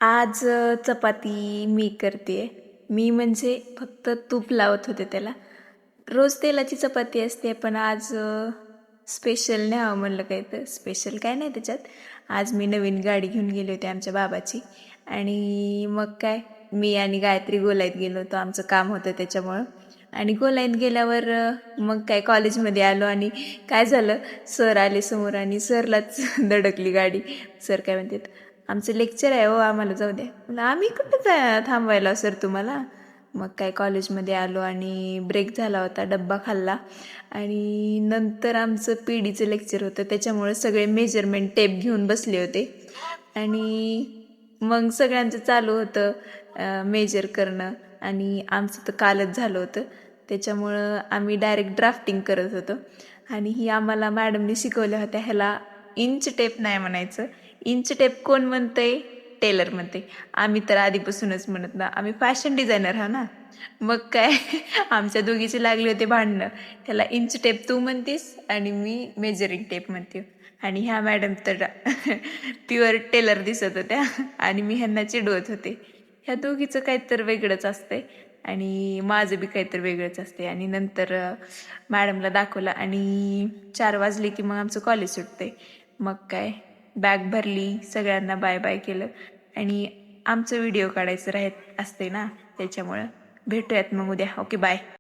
आज चपाती मी करते. मी म्हणजे फक्त तूप लावत होते त्याला. रोज तेलाची चपाती असते, पण आज स्पेशल न्यावं म्हणलं काही तर. स्पेशल काय नाही त्याच्यात. आज मी नवीन गाडी घेऊन गेले होते आमच्या बाबाची, आणि मग काय, मी आणि गायत्री गोलाईत गेलो होतो. आमचं काम होतं त्याच्यामुळं. आणि गोलाईत गेल्यावर मग काय कॉलेजमध्ये आलो, आणि काय झालं, सर आले समोर आणि सरलाच धडकली गाडी. सर काय म्हणतात, आमचं लेक्चर आहे हो, आम्हाला जाऊ द्या. म्हणलं आम्ही कुठं थांबवायला सर तुम्हाला. मग काय कॉलेजमध्ये आलो आणि ब्रेक झाला होता, डब्बा खाल्ला, आणि नंतर आमचं पीडीचं लेक्चर होतं. त्याच्यामुळे सगळे मेजरमेंट टेप घेऊन बसले होते, आणि मग सगळ्यांचं चालू होतं मेजर करणं. आणि आमचं तर कालच झालं होतं, त्याच्यामुळं आम्ही डायरेक्ट ड्राफ्टिंग करत होतो. आणि ही आम्हाला मॅडमनी शिकवल्या होत्या, ह्याला इंच टेप नाही म्हणायचं. इंच टेप कोण म्हणतंय? टेलर म्हणते. आम्ही तर आधीपासूनच म्हणत ना, आम्ही फॅशन डिझायनर हा ना. मग काय आमच्या दोघीचे लागले होते भांडणं. ह्याला इंच टेप तू म्हणतेस आणि मी मेजरिंग टेप म्हणते. आणि ह्या मॅडम तर प्युअर टेलर दिसत होत्या, आणि मी ह्यांना चिडवत होते. ह्या दोघीचं काहीतरी वेगळंच असतंय, आणि माझं बी काहीतरी वेगळंच असते. आणि नंतर मॅडमला दाखवलं, आणि 4 वाजले की मग आमचं कॉलेज सुटते. मग काय, बॅग भरली, सगळ्यांना बाय बाय केलं, आणि आमचं व्हिडिओ काढायचं राहत असते ना, त्याच्यामुळं भेटूयात मग उद्या. Okay, bye.